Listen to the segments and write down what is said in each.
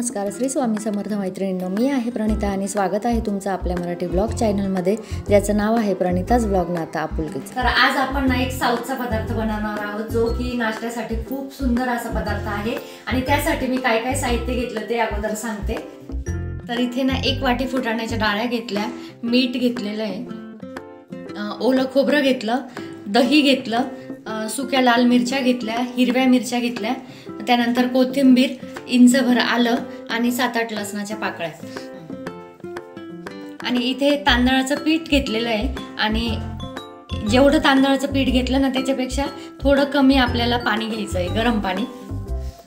नमस्कार, श्री स्वामी समर्थ मैत्रिणींनो, मी आहे प्रणिता आणि स्वागत आहे तुमचं आपल्या मराठी ब्लॉग चॅनलमध्ये, ज्याचं नाव आहे प्रणिताज ब्लॉग नाता आपुलकीचं। तर आज आपण एक साऊथचा पदार्थ बनवणार आहोत, जो की नाश्त्यासाठी खूप सुंदर असा पदार्थ आहे। आणि त्यासाठी मी काय काय साहित्य घेतलं ते अगोदर सांगते। तर इथे एक वाटी फुटाण्याच्या डाळ्या घेतल्या, मीठ घेतलेलं आहे, ओलं खोबरं घेतलं, दही घेतलं, सुक्या लाल मिरच्या घेतल्या, हिरव्या मिरच्या घेतल्या, त्यानंतर कोथिंबीर, इंचभर आलं आणि 7-8 लसणाच्या पाकळ्या। आणि इथे तांदळाचं पीठ घेतलेलं आहे आणि जेवढं तांदळाचं पीठ घेतलं ना त्याच्यापेक्षा थोडं कमी आपल्याला पाणी घ्यायचं आहे, गरम पाणी।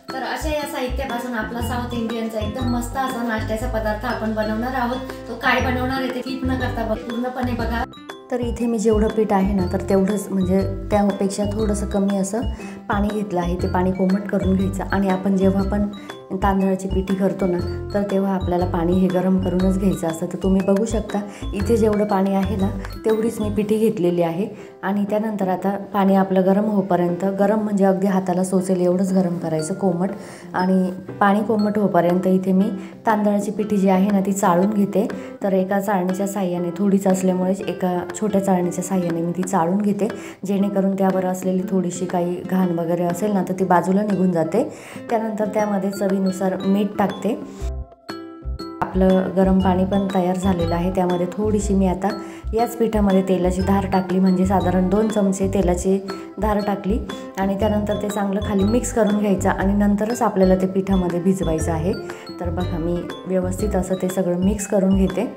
तर अशा या साहित्यापासून आपला साऊथ इंडियनचा एकदम मस्त असा नाश्त्याचा पदार्थ आपण बनवणार आहोत। तो काय बनवणार आहे ते स्किप न करता पूर्णपणे बघा। तर इथे मी जेवढं पीठ आहे ना तर तेवढंच, म्हणजे त्यापेक्षा थोडंसं कमी असं पाणी घेतलं आहे। ते पाणी कोमट करून घ्यायचं आणि आपण जेव्हा पण तांदळाची पिठी करतो ना तर तेव्हा आपल्याला पाणी हे गरम करूनच घ्यायचं असतं। तर तुम्ही बघू शकता इथे जेवढं पाणी आहे ना तेवढीच मी पिठी घेतलेली आहे। आणि त्यानंतर आता पाणी आपलं गरम होईपर्यंत, गरम म्हणजे अगदी हाताला सोचेल एवढंच गरम करायचं, कोमट। आणि पाणी कोमट होईपर्यंत इथे मी तांदळाची पिठी जी आहे ना ती चाळून घेते। तर एका चाळणीच्या साह्याने, थोडीच असल्यामुळे एका छोट्या चाळणीच्या साह्याने मी ती चाळून घेते, जेणेकरून त्यावर असलेली थोडीशी काही घाण वगैरे असेल ना तर ती बाजूला निघून जाते। त्यानंतर त्यामध्ये चवीनुसार मीठ टाकते। आपलं गरम पाणी पण तयार झालेलं आहे, त्यामध्ये थोडीशी मी आता याच पिठामध्ये तेलाची धार टाकली, म्हणजे साधारण 2 चमचे तेलाची धार टाकली। आणि त्यानंतर ते चांगलं खाली मिक्स करून घ्यायचं आणि नंतरच आपल्याला ते पिठामध्ये भिजवायचं आहे। तर बघा मी व्यवस्थित असं ते सगळं मिक्स करून घेते।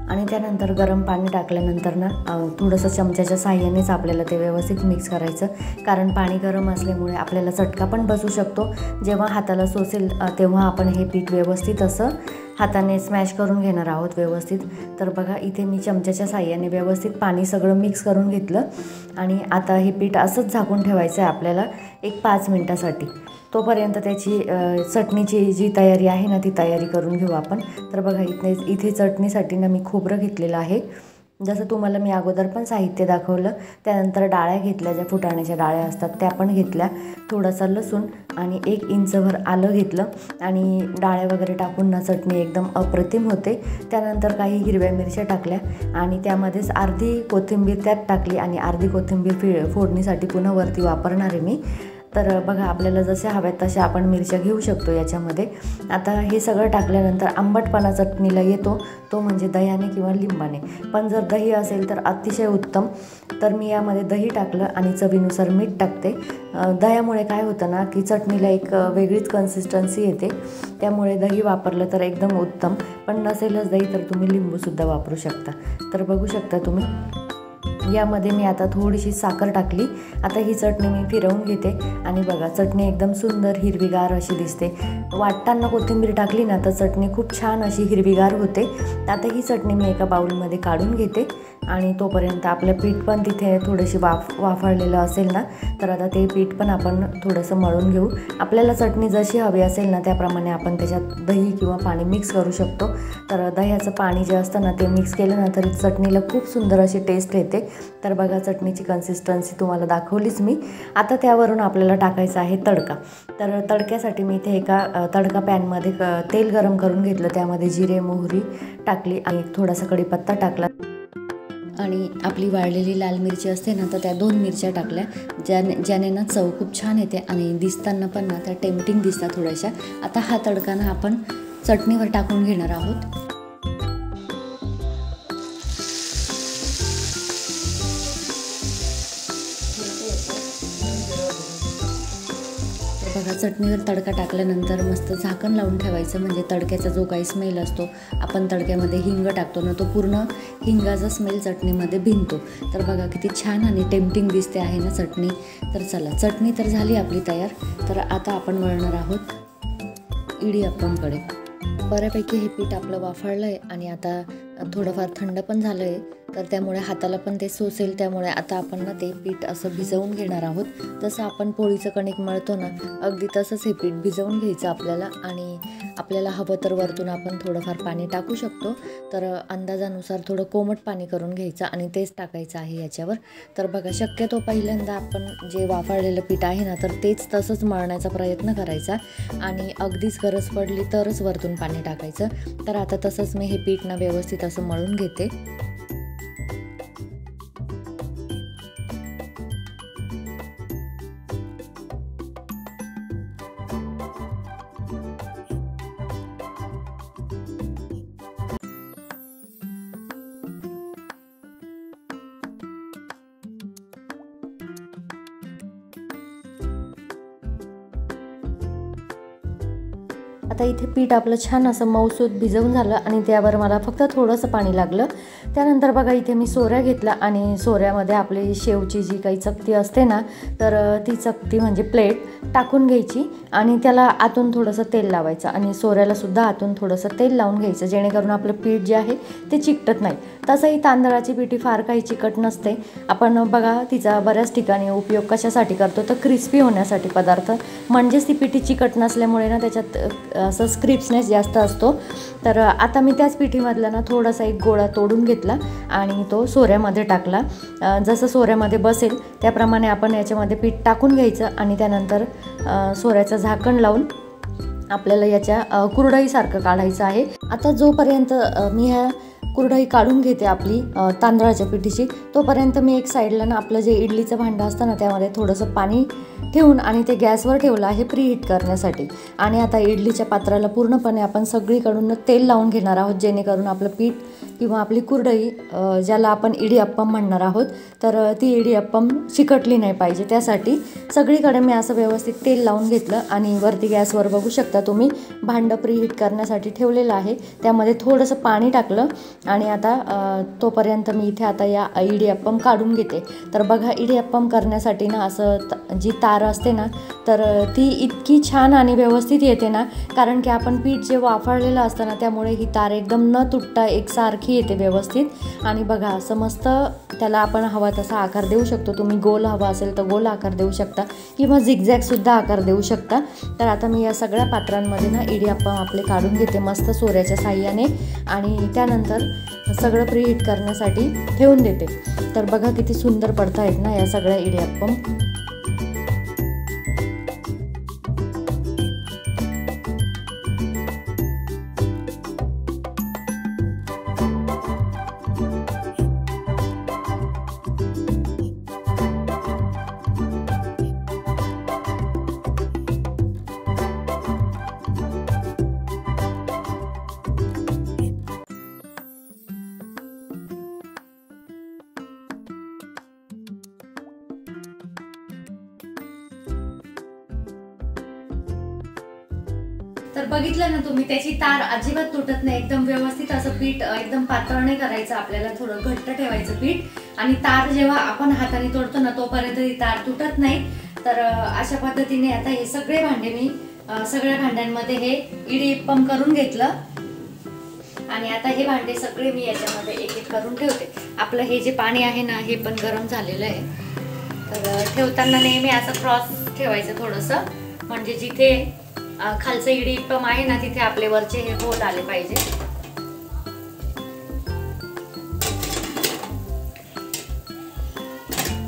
आणि त्यानंतर गरम पाणी टाकल्यानंतर ना थोडंसं चमच्याच्या साह्यानेच आपल्याला ते व्यवस्थित मिक्स करायचं, कारण पाणी गरम असल्यामुळे आपल्याला चटका पण बसू शकतो। जेव्हा हाताला सोसेल तेव्हा आपण हे पीठ व्यवस्थित असं हाताने स्मॅश करून घेणार आहोत व्यवस्थित। तर बघा इथे मी चमच्याच्या साह्याने व्यवस्थित पाणी सगळं मिक्स करून घेतलं आणि आता हे पीठ असंच झाकून ठेवायचं आहे आपल्याला 1-5 मिनिटासाठी। तोपर्यंत त्याची चटणीची जी तयारी आहे ना ती तयारी करून घेऊ आपण। तर बघा इथे चटणीसाठी ना मी खोबरं घेतलेलं आहे, जसं तुम्हाला मी अगोदर पण साहित्य दाखवलं। त्यानंतर डाळ्या घेतल्या, ज्या फुटाण्याच्या डाळ्या असतात त्या पण घेतल्या, थोडासा लसूण आणि 1 इंचभर आलं घेतलं। आणि डाळ्या वगैरे टाकून ना चटणी एकदम अप्रतिम होते। त्यानंतर काही हिरव्या मिरच्या टाकल्या आणि त्यामध्येच अर्धी कोथिंबीर त्यात टाकली आणि अर्धी कोथिंबीर फोडणीसाठी पुन्हा वरती वापरणार आहे मी। तर बघा आपल्याला जसे हव्यात तसे आपण मिरच्या घेऊ शकतो याच्यामध्ये। आता हे सगळं टाकल्यानंतर आंबटपणा चटणीला येतो, तो म्हणजे दह्याने किंवा लिंबाने, पण जर दही असेल तर अतिशय उत्तम। तर मी यामध्ये दही टाकलं आणि चवीनुसार मीठ टाकते। दह्यामुळे काय होतं ना की चटणीला एक वेगळीच कन्सिस्टन्सी येते, त्यामुळे दही वापरलं तर एकदम उत्तम। पण नसेलच दही तर तुम्ही लिंबूसुद्धा वापरू शकता। तर बघू शकता तुम्ही यामध्ये मी आता थोडीशी साखर टाकली। आता ही चटणी मी फिरवून घेते आणि बघा चटणी एकदम सुंदर हिरवीगार अशी दिसते। वाटताना कोथिंबीर टाकली ना तर चटणी खूप छान अशी हिरवीगार होते। आता ही चटणी मी एका बाउलमध्ये काढून घेते आणि तोपर्यंत आपलं पीठ पण तिथे थोडीशी वाफळलेलं असेल ना तर आता ते पीठ पण आपण थोडंसं मळून घेऊ। आपल्याला चटणी जशी हवी असेल ना त्याप्रमाणे आपण त्याच्यात दही किंवा पाणी मिक्स करू शकतो। तर दह्याचं पाणी जे असतं ना ते मिक्स केलं ना तरी चटणीला खूप सुंदर अशी टेस्ट येते। तर बघा चटणीची कन्सिस्टन्सी तुम्हाला दाखवलीच मी। आता त्यावरून आपल्याला टाकायचा आहे तडका। तर तडक्यासाठी मी इथे एका तडका पॅनमध्ये तेल गरम करून घेतलं, त्यामध्ये जिरे मोहरी टाकली आणि थोडासा कढीपत्ता टाकला आणि आपली वाळलेली लाल मिरची असते ना तर त्या 2 मिरच्या टाकल्या, ज्याने ना चव खूप छान येते आणि दिसताना पण ना त्या टेम्पटिंग दिसतात थोड्याशा। आता हा तडका ना आपण चटणीवर टाकून घेणार आहोत। बघा चटणीवर तडका टाकल्यानंतर मस्त झाकण लावून ठेवायचं, म्हणजे तडक्याचा जो काही स्मेल असतो, आपण तडक्यामध्ये हिंग टाकतो ना तो पूर्ण हिंगाचा स्मेल चटणीमध्ये भिनतो। तर बघा किती छान आणि टेम्पटिंग दिसते आहे ना चटणी। तर चला चटणी तर झाली आपली तयार। तर आता आपण वळणार आहोत इडियाप्पमकडे। बऱ्यापैकी हे पीठ आपलं वाफळलं आहे आणि आता थोडंफार थंड पण झालं आहे, तर त्यामुळे हाताला पण ते सोसेल। त्यामुळे आता आपण ना ते पीठ असं भिजवून घेणार आहोत, जसं आपण पोळीचं कणिक मळतो ना अगदी तसंच हे पीठ भिजवून घ्यायचं आपल्याला। आणि आपल्याला हवं तर वरतून आपण थोडंफार पाणी टाकू शकतो. तर अंदाजानुसार थोडं कोमट पाणी करून घ्यायचं आणि तेच टाकायचं आहे याच्यावर. तर बघा, शक्यतो पहिल्यांदा आपण जे वाफळलेलं पीठ आहे ना, तर तेच तसंच मळण्याचा प्रयत्न करायचा आणि अगदीच गरज पडली तरच वरतून पाणी टाकायचं. तर आता तसंच मी हे पीठ ना व्यवस्थित असं मळून घेते. आता इथे पीठ आपलं छान असं मऊसूत भिजवून झालं आणि त्यावर मला फक्त थोडंसं पाणी लागलं. त्यानंतर बघा, इथे मी सोऱ्या घेतला आणि सोऱ्यामध्ये आपली शेवची जी काही चकती असते ना, तर ती चकती म्हणजे प्लेट टाकून घ्यायची आणि त्याला आतून थोडंसं तेल लावायचं आणि सोऱ्यालासुद्धा आतून थोडंसं तेल लावून घ्यायचं, जेणेकरून आपलं पीठ जे आहे ते चिकटत नाही. तसंही तांदळाची पिठी फार काही चिकट नसते. आपण बघा, तिचा बऱ्याच ठिकाणी उपयोग कशासाठी करतो, तर क्रिस्पी होण्यासाठी पदार्थ. म्हणजेच ती पिठी चिकट नसल्यामुळे ना त्याच्यात असं क्रिस्पनेस जास्त असतो. तर आता मी त्याच पिठीमधला ना थोडासा एक गोळा तोडून घेतला आणि तो सोऱ्यामध्ये टाकला. जसं सोऱ्यामध्ये बसेल त्याप्रमाणे आपण याच्यामध्ये पीठ टाकून घ्यायचं आणि त्यानंतर सोऱ्याचं झाकण लावून आपल्याला याच्या कुरडईसारखं काढायचं आहे. आता जोपर्यंत मी ह्या कुरडई काढून घेते आपली तांदळाच्या पिठीची, तोपर्यंत मी एक साईडला ना आपलं जे इडलीचं भांडं असतं ना, त्यामध्ये थोडंसं पाणी ठेवून आणि ते गॅसवर ठेवलं आहे प्रीहीट करण्यासाठी. आणि आता इडलीच्या पात्राला पूर्णपणे आपण सगळीकडून तेल लावून घेणार आहोत, जेणेकरून आपलं पीठ किंवा आपली कुरडई, ज्याला आपण इडियप्पम म्हणणार आहोत, तर ती इडियप्पम चिकटली नाही पाहिजे. त्यासाठी सगळीकडे मी असं व्यवस्थित तेल लावून घेतलं आणि वरती गॅसवर बघू शकता तुम्ही भांडं प्रीहीट करण्यासाठी ठेवलेलं आहे. त्यामध्ये थोडंसं पाणी टाकलं आणि आता तोपर्यंत मी इथे आता या इडियप्पम काढून घेते. तर बघा, इडियप्पम करण्यासाठी ना असं जी तार असते ना, तर ती इतकी छान आणि व्यवस्थित येते ना, कारण की आपण पीठ जे वाफळलेलं असतं ना, त्यामुळे ही तार एकदम न तुटता एकसारखी येते व्यवस्थित. आणि बघा, असं मस्त त्याला आपण हवा तसा आकार देऊ शकतो. तुम्ही गोल हवा असेल तर गोल आकार देऊ शकता किंवा झिगझॅगसुद्धा आकार देऊ शकता. तर आता मी या सगळ्या पात्रांमध्ये ना इडियप्पम आपले काढून घेते मस्त सोऱ्याच्या साहाय्याने आणि त्यानंतर सगळं प्रीहीट करण्यासाठी ठेवून देते. तर बघा किती सुंदर पडत आहेत ना या सगळ्या इडियप्पम. तर बघितलं ना तुम्ही, त्याची तार अजिबात तुटत नाही. एकदम व्यवस्थित असं पीठ एकदम पातळ नाही करायचं, आपल्याला थोडं घट्ट ठेवायचं पीठ. आणि तार जेव्हा आपण हाताने तोडतो ना, तोपर्यंत ती तार तुटत नाही. तर अशा पद्धतीने आता हे सगळे भांडे मी सगळ्या भांड्यांमध्ये हे इडियप्पम करून घेतलं आणि आता हे भांडे सगळे मी याच्यामध्ये एक एक करून ठेवते. आपलं हे जे पाणी आहे ना, हे पण गरम झालेलं आहे. तर ठेवताना नेहमी असं क्रॉस ठेवायचं थोडंसं, म्हणजे जिथे खालचं इडियप्पम आहे ना, तिथे आपले वरचे हे होल आले पाहिजे.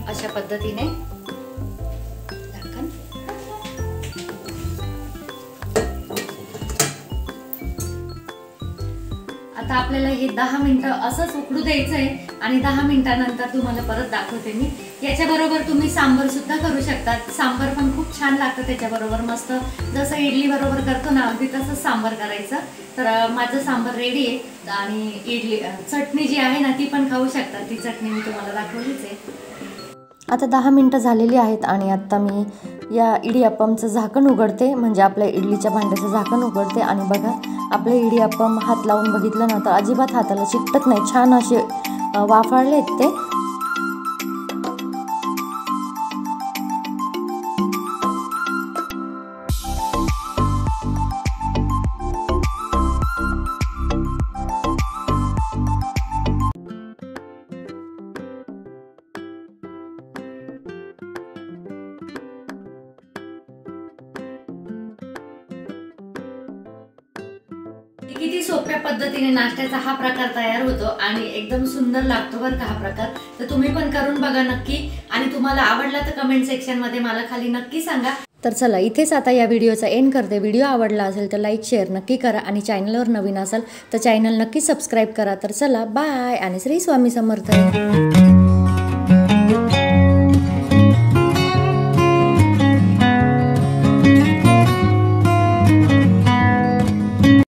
अशा पद्धतीने आता आपल्याला हे 10 मिनिटं असंच उकडू द्यायचं आहे आणि 10 मिनिटानंतर तुम्हाला परत दाखवते मी. याच्याबरोबर तुम्ही सांबर सुद्धा करू शकतात. सांबर पण खूप छान लागतं त्याच्याबरोबर, मस्त जसं इडली बरोबर करतो ना, अगदी तसंच सांबर करायचं. तर माझं सांबर रेडी आहे आणि इडली चटणी जी आहे ना, ती पण खाऊ शकतात. ती चटणी मी तुम्हाला दाखवलीच आहे. आता 10 मिनिटं झालेली आहेत आणि आता मी या इडियप्पमचं झाकण उघडते, म्हणजे आपल्या इडलीच्या भांड्याचं झाकण उघडते आणि बघा, आपले इडियप्पम हात लावून बघितलं ना, तर अजिबात हाताला चिकटत नाही. छान असे वाफाळले आहेत ते. किती सोप्या पद्धतीने नाश्त्याचा हा प्रकार तयार होतो आणि एकदम सुंदर लागतो बरं का हा प्रकार। तर तुम्ही पण करून बघा नक्की आणि तुम्हाला आवडला तर कमेंट सेक्शन मध्ये मला खाली नक्की सांगा। तर चला इथेच आता या व्हिडिओचा एंड करते। व्हिडिओ आवडला असेल तर लाईक शेअर नक्की करा आणि चॅनलवर नवीन असाल तर चॅनल नक्की सबस्क्राईब करा। तर चला बाय आणि श्री स्वामी समर्थ।